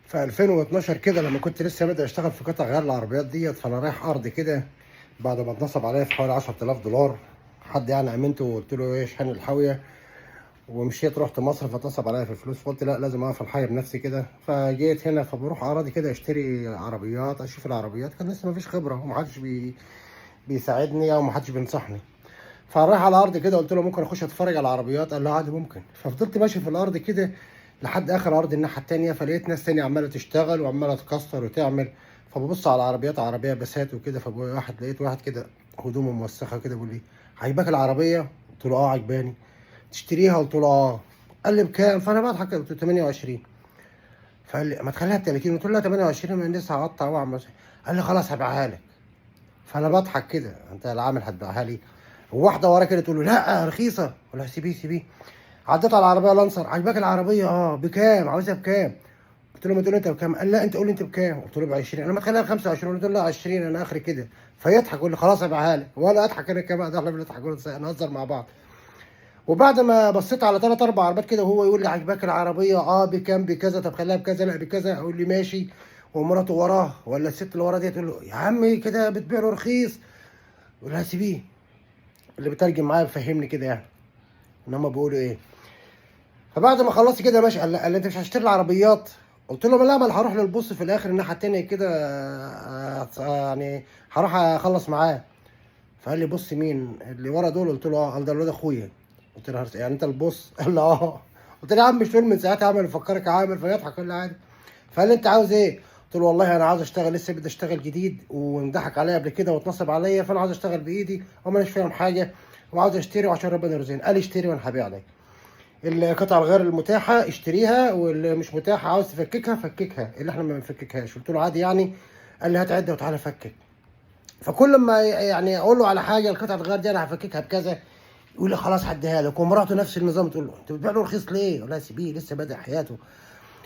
في 2012 كده لما كنت لسه بادئ اشتغل في قطع غيار العربيات ديت، فانا رايح ارض كده بعد ما اتنصب عليا في حوالي 10000 دولار. حد يعني امنته وقلت له ايه اشحن الحاويه، ومشيت رحت مصر فاتنصب عليا في الفلوس، فقلت لا لازم اقف الحي بنفسي كده. فجيت هنا فبروح اراضي كده اشتري عربيات، اشوف العربيات، كان لسه مفيش خبره ومحدش بيساعدني او محدش بينصحني. فرايح على الارض كده قلت له ممكن اخش اتفرج على العربيات، قال له عادي ممكن. ففضلت ماشي في الارض كده لحد اخر ارض الناحيه التانيه، فلقيت ناس تانية عماله تشتغل وعماله تكسر وتعمل. فببص على العربيات، عربيه بسات وكده، لقيت واحد كده هدومه موسخه كده بيقول لي عجباك العربيه؟ قلت له اه عجباني. تشتريها؟ قلت له اه. قال لي بكام؟ فانا بضحك قلت له 28. فقال لي ما تخليها ب 30. قلت له لا 28 من لسه هقطع واعمل. قال لي خلاص هبيعها لك. فانا بضحك كده، انت العامل هتبيعها لي؟ وواحده ورا كده تقول له لا رخيصه، ولا سيبيه سيبيه. عديت على العربيه لانسر، عجباك العربيه؟ اه. بكام؟ عاوزها بكام؟ قلت له ما تقول انت بكام؟ قال لا انت قول لي انت بكام. قلت له ب 20. انا ما تخليها ب 25. قلت له لا 20 انا اخري كده. فيضحك يقول لي خلاص ابيعها لك، وانا اضحك انا كمان، ده احنا بنضحك نهزر مع بعض. وبعد ما بصيت على ثلاث اربع عربيات كده وهو يقول لي عجباك العربيه؟ اه. بكام؟ بكذا. طب خليها بكذا. لا بكذا. اقول لي ماشي. ومراته وراه ولا الست اللي وراه دي تقول له يا عمي كده بتبيع له رخيص. يقول لها سيبيه. اللي بيترجم معايا بيفهمني كده يعني ان هم بيقولوا ايه. فبعد ما خلصت كده ماشي، قال لي انت مش هتشتري العربيات؟ قلت له لا، ما انا هروح للبص في الاخر الناحيه التانيه كده، يعني هروح اخلص معاه. فقال لي بص مين اللي ورا دول؟ قلت له اه. قال ده الواد اخويا. قلت له يعني انت البص؟ قال لي اه. قلت له يا عم مش فيلم من ساعتها عامل يفكرك عامل؟ فيضحك قال لي عادي. فقال لي انت عاوز ايه؟ قلت له والله انا عاوز اشتغل، لسه بدي اشتغل جديد وانضحك عليا قبل كده واتنصب عليا، فانا عاوز اشتغل بايدي وما مش فاهم حاجه وعاوز اشتري وعشان ربنا يرزقني. قال لي اشتري وانا هبيع لك القطع الغير المتاحه اشتريها، واللي مش متاحه عاوز تفككها فككها، اللي احنا ما بنفككهاش. قلت له عادي يعني. قال لي هات عده وتعالى فكك. فكل ما يعني اقول له على حاجه القطعه الغير دي انا هفككها بكذا، يقول لي خلاص هديها لك. ومراته نفس النظام تقول له انت بتبيع له رخيص ليه؟ ولا سيبيه لسه بادئ حياته.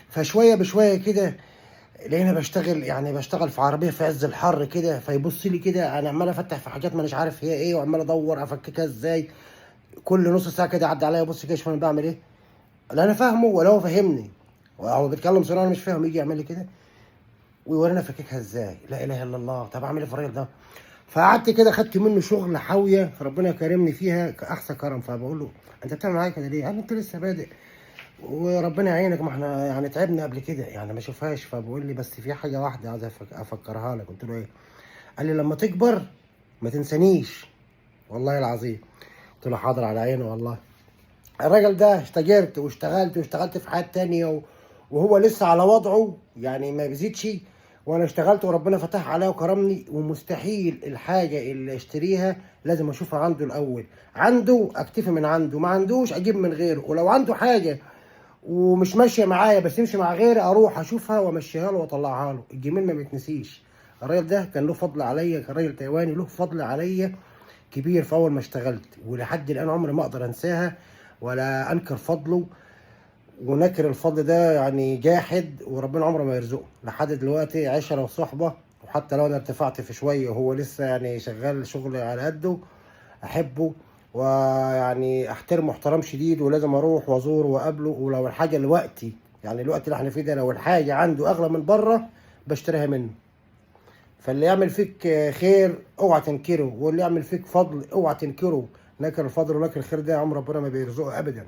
فشويه بشويه كده لقينا بشتغل، يعني بشتغل في عربيه في عز الحر كده، فيبص لي كده انا عمال افتح في حاجات ما مش عارف هي ايه، وعمال ادور افككها ازاي. كل نص ساعه كده يعدي عليا يبص كده يشوف انا بعمل ايه. لا انا فاهمه ولا هو فاهمني، هو بيتكلم بسرعه انا مش فاهم، يجي يعمل لي كده ويورينا افككها ازاي. لا اله الا الله. طب اعمل ايه في الراجل ده؟ فقعدت كده خدت منه شغل حاويه، فربنا كرمني فيها احسن كرم. فبقول له انت بتعمل معايا كده ليه؟ قال لي انت لسه بادئ وربنا يعينك، ما احنا يعني تعبنا قبل كده يعني ما اشوفهاش. فبقول لي بس في حاجه واحده عايز افكرها لك. قلت له ايه؟ قال لي لما تكبر ما تنسانيش. والله العظيم. قلت له حاضر على عيني والله. الراجل ده اشتجرت واشتغلت في حياة تانية وهو لسه على وضعه يعني ما بيزيدش، وانا اشتغلت وربنا فتح عليا وكرمني. ومستحيل الحاجة اللي اشتريها لازم اشوفها عنده الاول. عنده اكتفي من عنده، ما عندوش اجيب من غيره. ولو عنده حاجة ومش ماشية معايا بس يمشي مع غيري اروح اشوفها وامشيها له واطلعها له. الجميل ما بيتنسيش. الراجل ده كان له فضل عليا، كان راجل تايواني له فضل عليا كبير في اول ما اشتغلت، ولحد الان عمري ما اقدر انساها ولا انكر فضله. ونكر الفضل ده يعني جاحد، وربنا عمره ما يرزقه. لحد دلوقتي عشره وصحبه، وحتى لو انا ارتفعت في شويه وهو لسه يعني شغال شغل على قده احبه ويعني احترمه احترام شديد، ولازم اروح وازوره واقابله. ولو الحاجه دلوقتي يعني الوقت اللي احنا فيه ده لو الحاجه عنده اغلى من بره بشتريها منه. فاللي يعمل فيك خير اوعى تنكره، واللي يعمل فيك فضل اوعى تنكره. نكر الفضل ونكر الخير ده عمر ربنا ما بيرزقه ابدا.